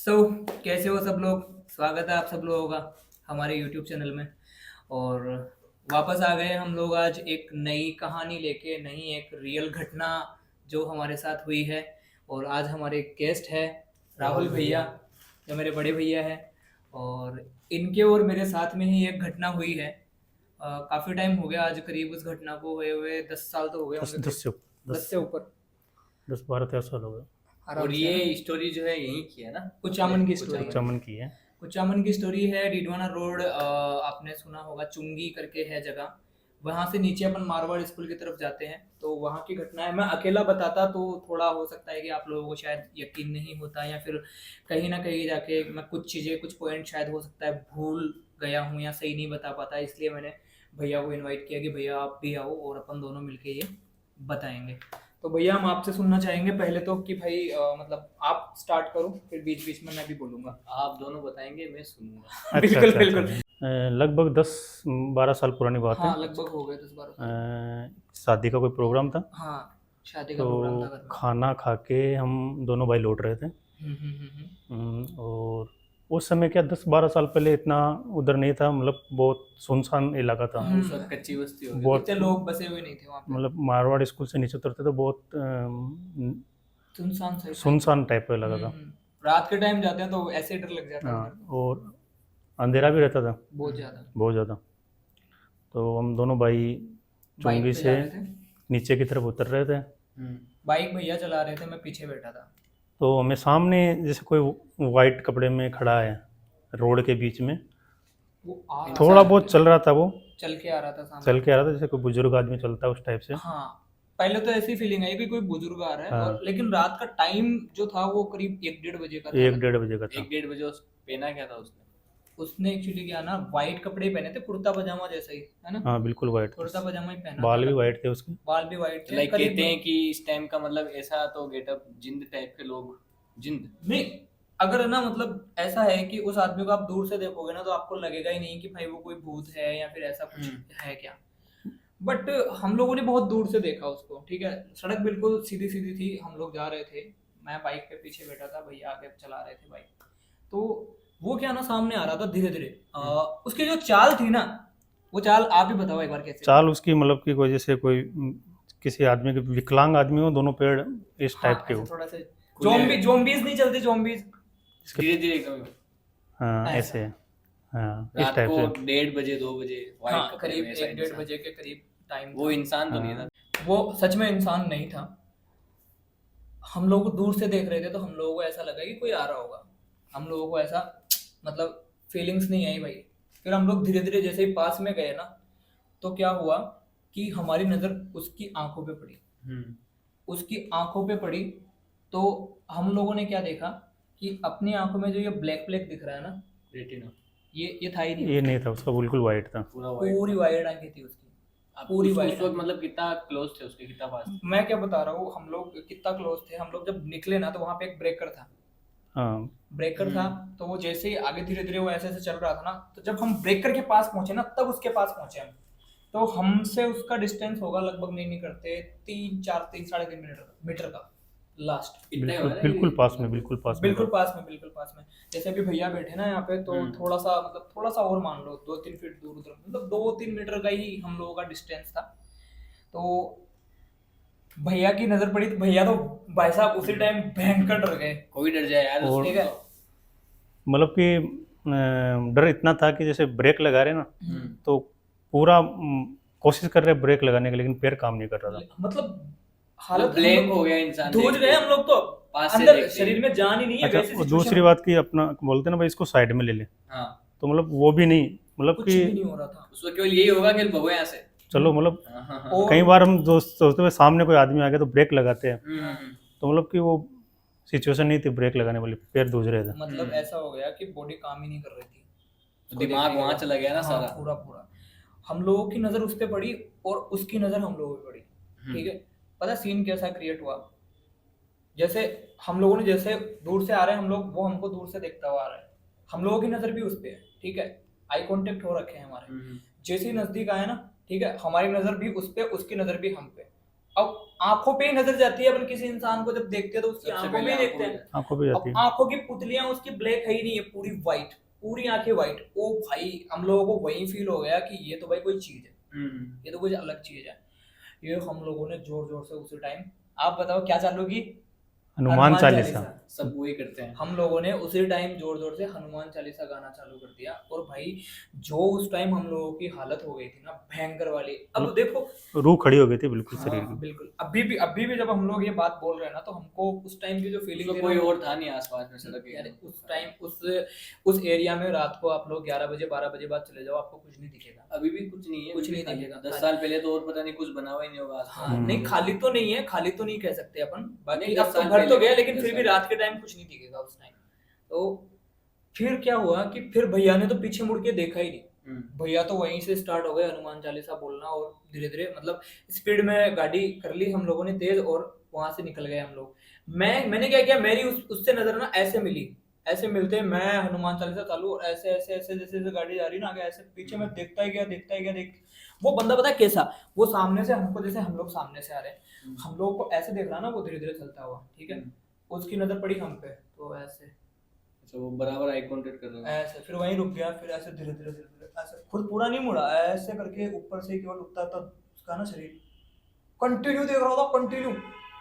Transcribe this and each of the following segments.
सो कैसे हो सब लोग। स्वागत है आप सब लोगों का हमारे यूट्यूब चैनल में। और वापस आ गए हम लोग आज एक नई कहानी लेके, नई एक रियल घटना जो हमारे साथ हुई है। और आज हमारे गेस्ट है राहुल भैया, जो मेरे बड़े भैया है। और इनके और मेरे साथ में ही एक घटना हुई है। काफ़ी टाइम हो गया, आज करीब उस घटना को हुए हुए 10 साल तो हो गए दस होंगे दस करीब। से दस दस से ऊपर 10 12 13 साल हो गए। आराम और से है ना? ये स्टोरी जो है यहीं की है ना। कुचामन की स्टोरी है। कुचामन चमन की है। कुचामन की स्टोरी है। डीडवाना रोड, आपने सुना होगा, चुंगी करके है जगह। वहां से नीचे अपन मारवाड़ स्कूल की तरफ जाते हैं, तो वहां की घटना है। मैं अकेला बताता तो थोड़ा हो सकता है कि आप लोगों को शायद यकीन नहीं होता, या फिर कहीं ना कहीं जाके मैं कुछ चीज़ें, कुछ पॉइंट शायद हो सकता है भूल गया हूँ या सही नहीं बता पाता। इसलिए मैंने भैया को इनवाइट किया कि भैया आप भी आओ और अपन दोनों मिलके ये बताएंगे। तो भैया हम आपसे सुनना चाहेंगे पहले तो कि भाई मतलब आप स्टार्ट करो, फिर बीच बीच में मैं भी बोलूंगा। आप दोनों बताएंगे, मैं सुनूंगा। अच्छा बिल्कुल अच्छा बिल्कुल। अच्छा। लगभग 10 12 साल पुरानी बात है। हाँ लगभग हो गए 10 12 साल। शादी का कोई प्रोग्राम था, हाँ, शादी का तो प्रोग्राम था घर में। खाना खा के हम दोनों भाई लौट रहे थे। और उस समय क्या 10 12 साल पहले इतना उधर नहीं था, मतलब बहुत सुनसान इलाका था। उस वक्त कच्ची बस्ती होगी। बहुत इतने लोग बसे हुए नहीं थे वहाँ पे। मतलब मारवाड़ स्कूल से नीचे उतरते तो बहुत सुनसान सही सुनसान टाइप का इलाका था। रात के टाइम जाते हैं तो ऐसे डर लग जाता है हाँ, उधर। और अंधेरा भी रहता था बहुत ज्यादा। बहुत ज़्यादा। तो हम दोनों भाई बाइक चुंगी पे जा से रहे थे। नीचे की तरफ उतर रहे थे। बाइक भैया चला रहे थे, मैं पीछे बैठा था। तो हमें सामने जैसे कोई वाइट कपड़े में खड़ा है रोड के बीच में। वो आ रहा थोड़ा था, बहुत चल रहा था वो, चल के आ रहा था सामने। चल के आ रहा था जैसे कोई बुजुर्ग आदमी चलता है उस टाइप से। हाँ, पहले तो ऐसी फीलिंग आई कि कोई बुजुर्ग आ रहा है। और हाँ, लेकिन रात का टाइम जो था वो करीब 1 1:30 बजे का था। 1 1:30 बजे का था। 1 1:30 बजे पहना क्या था उसने? उसने एक्चुअली क्या ना, वाइट कपड़े पहने थे, कुर्ता पजामा जैसा ही है ना। हाँ बिल्कुल वाइट, कुर्ता पजामा ही पहना बाल था भी लगभग। वाइट थे उसके। बाल भी वाइट थे लाइक करीब। कहते हैं कि इस टाइम का मतलब ऐसा तो गेटअप जिंद टाइप के लोग। जिंद नहीं, अगर ना मतलब ऐसा है कि उस आदमी को आप दूर से देखोगे ना तो आपको लगेगा ही नहीं कि भाई वो कोई भूत है या फिर ऐसा कुछ है क्या। बट हम लोगों ने बहुत दूर से देखा उसको। ठीक है, सड़क बिल्कुल सीधी सीधी थी, हम लोग जा रहे थे। मैं बाइक पे पीछे बैठा था, भैया आगे चला रहे थे बाइक। तो वो क्या ना, सामने आ रहा था धीरे धीरे। उसकी जो चाल थी ना, वो चाल आप ही बताओ एक बार कैसे थी। चाल उसकी मतलब कि कोई जैसे कोई किसी आदमी के विकलांग आदमी हो, दोनों पेड़ इस हाँ, टाइप के ऐसे हो। थोड़ा से खुले जोम्बीज नहीं चलते, जोम्बीज इसके धीरे धीरे एकदम हाँ ऐसा। ऐसे, हाँ इस रात टाइप को से। 1:30 2 बजे हाँ, वाइट कपड़े करीब में ऐसा 1 1:30 इंसान। बजे के करीब टाइम वो था। इंसान तो नहीं हाँ, था। वो सच में इंसान नहीं था। हम लोग दूर से देख रहे थे तो हम लोगों को ऐसा लगा कि कोई आ रहा होगा। हम लोगों को ऐसा मतलब फीलिंग्स नहीं आई भाई। फिर हम लोग धीरे धीरे जैसे ही पास में गए ना, तो क्या हुआ कि हमारी नज़र उसकी आंखों पे पड़ी। उसकी आंखों पे पड़ी तो हम लोगों ने क्या देखा कि अपनी आंखों में जो ये ब्लैक ब्लैक दिख रहा है ना, रेटिना ये था ही नहीं। ये नहीं था उसका, बिल्कुल वाइट था। पूरा वाइट पूरी वाइड आंखें थी उसकी, आप पूरी उस वाइड। वक्त मतलब कितना क्लोज थे उसके, कितना पास थे? मैं क्या बता रहा हूँ, हम लोग कितना क्लोज थे। हम लोग जब निकले ना तो वहाँ पे एक ब्रेकर था। हाँ ब्रेकर था, तो वो जैसे ही आगे धीरे धीरे वो ऐसे ऐसे चल रहा था ना, तो जब हम ब्रेकर के पास पहुंचे ना, तब उसके पास पहुंचे हम। तो हमसे उसका डिस्टेंस होगा लगभग, नहीं करते 3 4 3 3.5 मीटर का लास्ट। इतना ही बिल्कुल हुआ ना बिल्कुल ये? पास में, बिल्कुल पास में बिल्कुल था। पास में, बिल्कुल पास में। जैसे अभी भैया बैठे ना यहाँ पे, तो थोड़ा सा मतलब थोड़ा सा और मान लो 2 3 फीट दूर उधर, मतलब 2 3 मीटर का ही हम लोगों का डिस्टेंस था। तो भैया की नजर पड़ी तो भैया तो भाई साहब उसी टाइम भयंकर डर गए। कोई डर जाए यार और ठीक है। मतलब कि डर इतना था कि जैसे ब्रेक लगा रहे ना, तो पूरा कोशिश कर रहे ब्रेक लगाने के, लेकिन पैर काम नहीं कर रहा था। मतलब हालत ब्लैंक हो गया इंसान। धूज गए हम लोग तो। पास से अंदर देखते ही। शरीर में जान ही नहीं है अच्छा, वैसी और सिचुएशन। दूसरी बात की अपना बोलते ना भाई इसको साइड में ले ले, हाँ, तो मतलब वो भी नहीं, मतलब कुछ भी कि नहीं हो रहा था। उसको केवल यही होगा कि भगो यहाँ से। चलो मतलब और कई बार हम दोस्त सोचते हुए सामने कोई आदमी आ गया तो ब्रेक लगाते हैं, हम्म। तो मतलब कि वो सिचुएशन नहीं थी ब्रेक लगाने वाली, पैर धुज रहे थे। मतलब ऐसा हो गया कि बॉडी काम ही नहीं कर रही थी। तो दिमाग वहां चला गया ना हाँ, सारा। पूरा पूरा। हम लोगों की नजर उस पे पड़ी और उसकी नजर हम लोगों पे पड़ी। ठीक है, पता सीन कैसा क्रिएट हुआ। जैसे हम लोगों ने, जैसे दूर से आ रहे हैं हम लोग, वो हमको दूर से देखता हुआ आ रहा है। हम लोगों की नजर भी उस पे है। ठीक है, आई कांटेक्ट हो रखे हैं हमारे। जैसे ही नजदीक आए ना, ठीक है, हमारी नजर भी उस पे, उसकी नजर भी हम पे। अब आंखों पे ही नजर जाती है, अपन किसी इंसान को जब देखते हैं तो उसकी सबसे आंखों पहले में ही आंखों देखते में हैं। जाता आंखों पे जाती अब है। आंखों की पुतलियां उसकी ब्लैक है ही नहीं है, पूरी वाइट, पूरी आंखें वाइट। ओ भाई हम लोगों को वही फील हो गया कि ये तो भाई कोई चीज है, है। ये तो कुछ अलग चीज है। ये हम लोगों ने जोर जोर से उसी टाइम, आप बताओ क्या चालू की, हनुमान चालीसा। सब वही करते हैं। हम लोगों ने उसी टाइम जोर जोर से हनुमान चालीसा गाना चालू कर दिया। और भाई जो उस टाइम हम लोगों की हालत हो गई थी ना भयंकर वाली। अब देखो, रूह खड़ी हो गई थी बिल्कुल शरीर हाँ की। बिल्कुल, अभी भी जब हम लोग ये बात बोल रहे हैं ना, तो हमको उस टाइम की जो फीलिंग उसमें कोई और था नहीं आसपास में सड़क के। यार उस टाइम उस एरिया में रात को आप लोग 11 बजे 12 बजे बाद चले जाओ, आपको कुछ नहीं दिखेगा। अभी भी कुछ नहीं है, कुछ अभी भी नहीं खाली। दिखेगा। 10 साल पहले तो और पता नहीं कुछ बना हुआ ही नहीं होगा आसपास। हाँ नहीं, खाली तो नहीं है, खाली तो नहीं कह सकते अपन, बाकी नहीं, अब 10 तो साल भर तो पहले, गया, लेकिन 10 फिर भी साल। रात के टाइम कुछ नहीं दिखेगा उस टाइम। तो फिर क्या हुआ कि फिर भैया ने तो पीछे मुड़ के देखा ही नहीं। भैया तो वहीं से स्टार्ट हो गए हनुमान चालीसा बोलना, और धीरे धीरे मतलब स्पीड में गाड़ी कर ली हम लोगों ने तेज, और वहां से निकल गए हम लोग। मैंने क्या किया, मेरी उससे नजर ना ऐसे मिली, ऐसे मिलते मैं हनुमान चालीसा चालू, और ऐसे ऐसे ऐसे जैसे जैसे गाड़ी जा रही ना आगे, ऐसे पीछे मैं देखता ही गया देख। वो बंदा पता है कैसा, वो सामने से हमको, जैसे हम लोग सामने से आ रहे हैं, हम लोग को ऐसे देख रहा ना, वो धीरे धीरे चलता हुआ, ठीक है। उसकी नजर पड़ी हम पे, तो ऐसे अच्छा, वो बराबर आई कांटेक्ट कर रहा है। ऐसे, फिर वहीं रुक गया, फिर ऐसे धीरे धीरे ऐसे खुद पूरा नहीं मुड़ा, ऐसे करके ऊपर से केवल उठता था उसका ना शरीर, कंटिन्यू देख रहा था कंटिन्यू।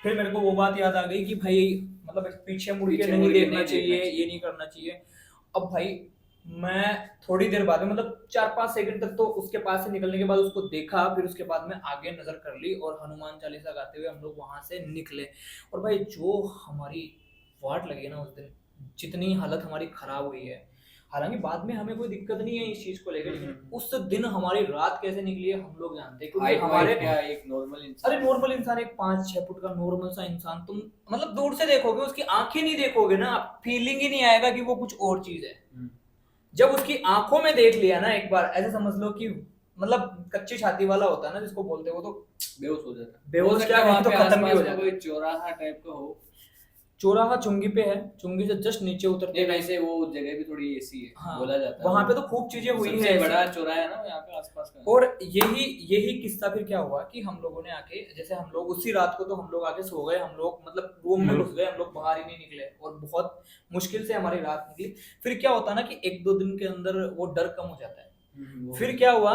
फिर मेरे को वो बात याद आ गई कि भाई मतलब पीछे मुड़ के नहीं देखना चाहिए, ये नहीं करना चाहिए। अब भाई मैं थोड़ी देर बाद में, मतलब 4-5 सेकंड तक तो उसके पास से निकलने के बाद उसको देखा, फिर उसके बाद में आगे नजर कर ली, और हनुमान चालीसा गाते हुए हम लोग वहां से निकले। और भाई जो हमारी वाट लगी ना उस दिन, जितनी हालत हमारी खराब हुई है, हालांकि बाद में हमें कोई दिक्कत नहीं है इस चीज को लेकर, लेकिन उस दिन हमारी रात कैसे निकली है हम लोग जानते हैं, क्योंकि हाइट हमारे क्या एक नॉर्मल इंसान। अरे नॉर्मल इंसान, एक 5-6 फुट का नॉर्मल सा इंसान, तुम मतलब दूर से देखोगे, उसकी आंखें नहीं देखोगे ना, फीलिंग ही नहीं आएगा कि वो कुछ और चीज है। जब उसकी आंखों में देख लिया ना एक बार, ऐसे समझ लो कि मतलब कच्ची छाती वाला होता है ना जिसको बोलते हैं, वो तो बेहोश हो जाता है। बेहोश क्या, वहां तो खत्म ही हो जाता कोई है। चौराहा टाइप का हो। चौराहा चुंगी पे है, चुंगी से जस्ट नीचे उतरते नहीं, वैसे वो जगह भी थोड़ी ऐसी है, हाँ, बोला जाता है वहां पे तो खूब चीजें हुई सबसे है बड़ा ऐसी। चौराहा है ना यहाँ पे आसपास का। और यही किस्सा फिर क्या हुआ कि हम लोगों ने आके, जैसे हम लोग उसी रात को तो हम लोग आके सो गए, हम लोग मतलब रूम में घुस गए, हम लोग बाहर ही नहीं निकले, और बहुत मुश्किल से हमारी रात निकली। फिर क्या होता है ना कि 1-2 दिन के अंदर वो डर कम हो जाता है। फिर क्या हुआ,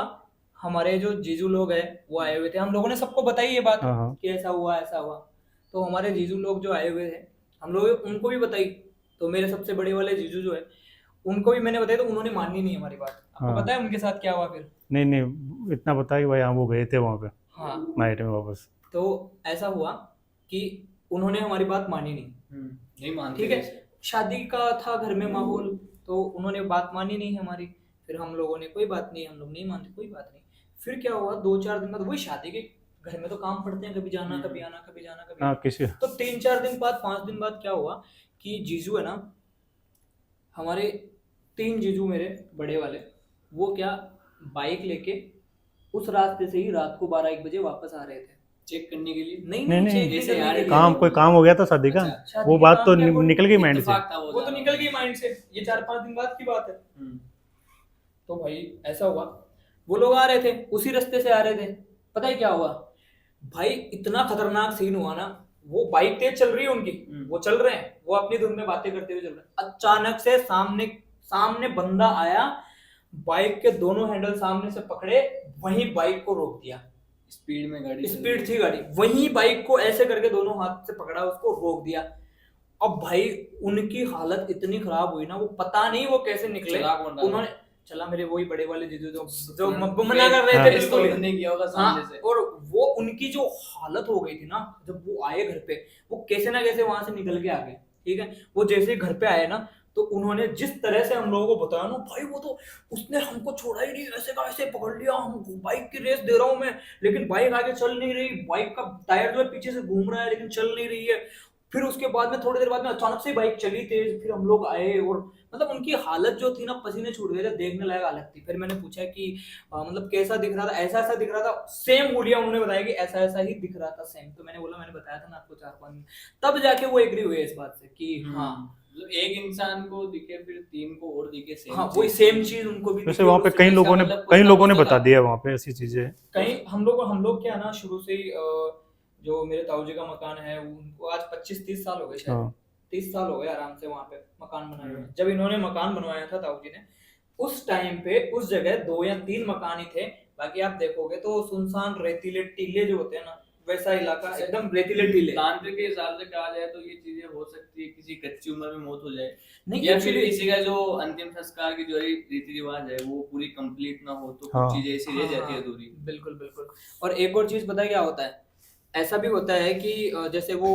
हमारे जो जीजू लोग हैं वो आए हुए थे, हम लोगों ने सबको बताई ये बात हाँ। कि ऐसा हुआ ऐसा हुआ। तो हमारे जीजू लोग जो आए हुए थे, हम लोग उनको भी बताई। तो मेरे सबसे बड़े वाले जीजू जो है, उनको भी मैंने बताया, तो उन्होंने मानी नहीं हमारी बात। आपको हाँ। पता है उनके साथ क्या हुआ फिर? नहीं इतना पता है कि भाई हाँ वो गए थे वहाँ पे हाँ, नाइट में वापस। तो ऐसा हुआ कि उन्होंने हमारी बात मानी नहीं, नहीं मानते। ठीक है। शादी का था घर में माहौल, तो उन्होंने बात मानी नहीं हमारी। फिर हम लोगों ने कोई बात नहीं, हम लोग नहीं मानते, कोई बात नहीं। फिर क्या हुआ, 2-4 दिन बाद, वही शादी के घर में तो काम पड़ते हैं, कभी जाना कभी आना, कभी जाना कभी हाँ आना। किसी तो 3-4 दिन बाद, 5 दिन बाद क्या हुआ कि जीजू है ना हमारे, 3 जीजू मेरे बड़े वाले, वो क्या बाइक लेके उस रास्ते से ही रात को 12-1 बजे वापस आ रहे थे चेक करने के लिए। नहीं नहीं, नहीं, नहीं, चेक ऐसे करने यार के लिए। काम कोई काम हो गया था शादी का। अच्छा, शादी वो के बात काम तो के according निकल गई माइंड से। इत्तेफाक था वो तो निकल गई माइंड से, ये 4-5 दिन बाद की बात है। तो भाई ऐसा हुआ, वो लोग आ रहे थे उसी रास्ते से आ रहे थे। पता है क्या हुआ भाई, इतना खतरनाक सीन हुआ ना, वो बाइक तेज चल रही है उनकी, वो चल रहे हैं, वो अपनी धुन में बातें करते हुए चल रहे हैं। अचानक से सामने बंदा आया, बाइक के दोनों हैंडल सामने से पकड़े, वहीं बाइक को रोक दिया। स्पीड में गाड़ी, स्पीड थी गाड़ी, वहीं बाइक को ऐसे करके दोनों हाथ से पकड़ा, उसको रोक दिया। अब भाई उनकी हालत इतनी खराब हुई ना, वो पता नहीं वो कैसे निकले। चला कौन रहा? उन्होंने चला मेरे वही बड़े वाले जीजू जो हाँ, मना कर रहे थे हाँ। बिल्कुल ही। नहीं किया होगा सामने हाँ, से। और वो उनकी जो हालत हो गई थी ना, जब वो आए घर पे, वो कैसे ना कैसे वहां से निकल के आ गए, ठीक है। वो जैसे घर पे आए ना, तो उन्होंने जिस तरह से हम लोगों को बताया ना, भाई वो तो उसने हमको छोड़ा ही नहीं, ऐसे का ऐसे पकड़ लिया, हम बाइक की रेस दे रहा हूं मैं, लेकिन बाइक आगे चल नहीं रही, बाइक का टायर जो है पीछे से घूम रहा है लेकिन चल नहीं रही है। फिर उसके बाद में थोड़ी देर बाद में अचानक से बाइक चली तेज, फिर हम लोग आए, और मतलब उनकी हालत जो थी ना, पसीने छूट गए थे, देखने लायक हालत थी। फिर मैंने पूछा कि मतलब कैसा दिख रहा था, ऐसा दिख रहा था, सेम हुलिया उन्होंने बताया कि ऐसा ही दिख रहा था सेम। तो मैंने बोला मैंने बताया था ना आपको 4-5 दिन, तब जाके वो एग्री हुए इस बात से कि हाँ मतलब एक इंसान को दिखे फिर 3 को और दिखे सेम। हाँ, वही सेम चीज उनको भी वैसे दिखी। वहाँ पे और कई इसका लोगों ने मतलब कोई ना कई लोगों ने कोई तो बता था। दिया वहाँ पे ऐसी चीजें। कहीं हम लोग क्या ना शुरू से ही जो मेरे ताऊ जी का मकान है उनको आज 25-30 साल हो गए शायद, हाँ 30 साल हो गए आराम से वहां पे मकान बनाए हुए। जब इन्होंने मकान बनवाया था ताऊ जी ने, उस टाइम पे उस जगह 2 या 3 मकान ही थे। बाकी आप देखोगे तो सुनसान रेतीले टीले जो होते हैं ना, वैसा इलाका एकदम रेतीले टीले। तांत्रिक के हिसाब से कहा जाए तो ये चीजें हो सकती है किसी कच्ची उम्र में मौत हो जाए, नहीं या फिर actually- किसी का जो अंतिम संस्कार की जो रीति रिवाज है वो पूरी कंप्लीट ना हो तो हाँ। कुछ चीजें ऐसी रह जाती है हाँ, अधूरी। बिल्कुल बिल्कुल। और एक और चीज पता है क्या होता है, ऐसा भी होता है कि जैसे वो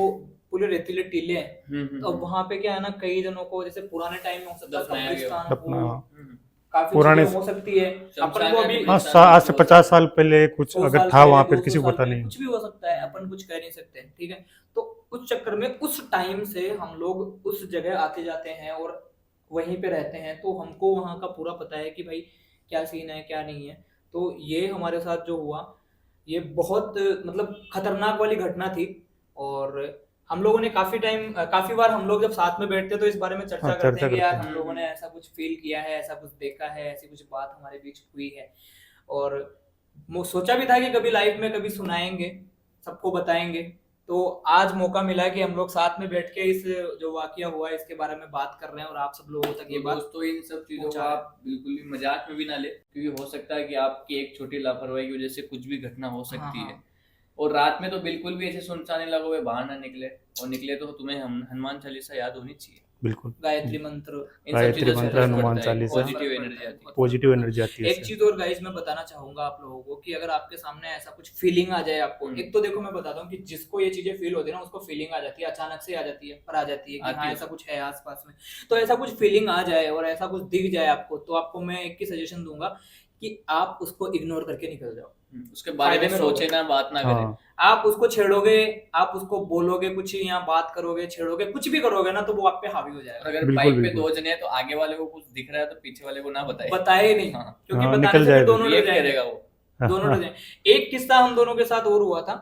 पूरे रेतीले टीले हैं, तो वहां पे क्या है ना, कई जनों को जैसे पुराने टाइम में हो सकता है दफनाया गया हो। कब्रिस्तान दफना, हो, हाँ। काफी पुराने- चीजें हो सकती है। अपन को अभी हाँ आज से 50 साल पहले कुछ 100 अगर साल था पहले, वहाँ पे 200 किसी को साल पता पहले नहीं। कुछ भी हो सकता है, अपन कुछ कह नहीं सकते, ठीक है। तो उस चक्कर में उस टाइम से हम लोग उस जगह आते जाते हैं और वहीं पे रहते हैं, तो हमको वहाँ का पूरा पता है कि भाई क्या सीन है क्या नहीं है। तो ये हमारे साथ जो हुआ, ये बहुत मतलब खतरनाक वाली घटना थी। और हम लोगों ने काफी बार हम लोग जब साथ में बैठते हैं तो इस बारे में चर्चा हाँ, करते चर्चा हैं कि यार करते हम लोगों ने ऐसा कुछ फील किया है, ऐसा कुछ देखा है, ऐसी कुछ बात हमारे बीच हुई है। और सोचा भी था कि कभी लाइफ में कभी सुनाएंगे, सबको बताएंगे। तो आज मौका मिला कि हम लोग साथ में बैठ के इस जो वाकया हुआ है इसके बारे में बात कर रहे हैं और आप सब लोगों तक ये बात दोस्तों इन सब चीजों को पहुंचा रहे हैं। आप बिल्कुल भी मजाक में भी ना ले, क्योंकि हो सकता है कि आपकी एक छोटी लापरवाही की वजह से कुछ भी घटना हो सकती हाँ, है। और रात में तो बिल्कुल भी ऐसे सुनसान इलाकों में बाहर ना निकले, और निकले तो तुम्हें हनुमान चालीसा याद होनी चाहिए। बिल्कुल गायत्री मंत्र, इन सब गायत्री चीजों से मंत्र, फर्क हनुमान पड़ता है, चालीसा। पॉजिटिव एनर्जी आती है। पॉजिटिव एनर्जी आती है एक इससे। चीज और गाइस मैं बताना चाहूंगा आप लोगों को कि अगर आपके सामने ऐसा कुछ फीलिंग आ जाए आपको, एक तो देखो मैं बताता हूँ कि जिसको ये चीजें फील होती है ना उसको फीलिंग आ जाती है, अचानक से आ जाती है, पर आ जाती है कि आती हाँ है। ऐसा कुछ है आसपास में। तो ऐसा कुछ फीलिंग आ जाए और ऐसा कुछ दिख जाए आपको, तो आपको मैं एक ही सजेशन दूंगा कि आप उसको इग्नोर करके निकल जाओ। उसके बारे में फायदे में सोचे ना, बात ना करें। हाँ आप उसको छेड़ोगे, आप उसको बोलोगे, कुछ यहाँ बात करोगे, छेड़ोगे, कुछ भी करोगे ना, तो वो आप पे हावी हो और जाएगा। अगर बिल्कुल, बाइक पे बिल्कुल। 2 जने हैं तो आगे वाले को कुछ दिख रहा है तो पीछे वाले को ना बताए, बताए ही नहीं, हाँ। क्योंकि हाँ, बताने निकल से फिर जाएगा। दोनों डर रिएक्ट जाएंगे, करेगा वो। दोनों डर जाएंगे। एक किस्सा हम दोनों के साथ और हुआ था,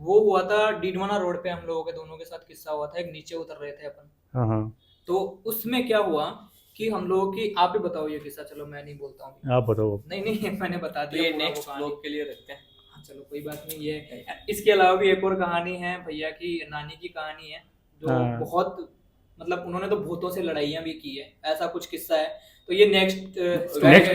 वो हुआ था डीडवाना रोड पे, हम लोगों के दोनों के साथ किस्सा हुआ था। एक नीचे उतर रहे थे अपन, हाँ हाँ तो उसमें क्या हुआ कि हम लोगों की, आप ही बताओ ये किस्सा, चलो मैं नहीं बोलता हूँ। आप बताओ। नहीं नहीं मैंने बता तो दिया ये पूरा वो नेक्स्ट कहानी। ब्लॉग के लिए रखते हैं। हाँ, चलो कोई बात नहीं। ये इसके अलावा भी एक और कहानी है भैया की, नानी की कहानी है, जो हाँ। बहुत मतलब उन्होंने तो भूतों से लड़ाइयाँ भी की है, ऐसा कुछ किस्सा है। तो ये नेक्स्ट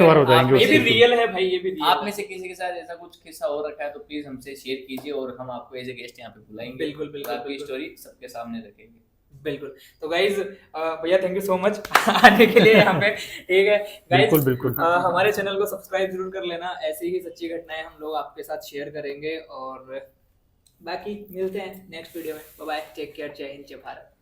बार बताएंगे ये भी उसको। रियल है भाई, ये भी रियल आप में से किसी के साथ ऐसा कुछ किस्सा हो रखा है तो प्लीज हमसे शेयर कीजिए और हम आपको एज ए गेस्ट यहाँ पे बुलाएंगे। बिल्कुल, बिल्कुल, और आपकी बिल्कुल। स्टोरी सबके सामने रखेंगे। बिल्कुल। तो गाइज भैया थैंक यू सो मच आने के लिए यहाँ पे, ठीक है गाइज। बिल्कुल, बिल्कुल। हमारे चैनल को सब्सक्राइब जरूर कर लेना, ऐसी ही सच्ची घटनाएं हम लोग आपके साथ शेयर करेंगे। और बाकी मिलते हैं नेक्स्ट वीडियो में। बाय बाय, टेक केयर, जय हिंद, जय भारत।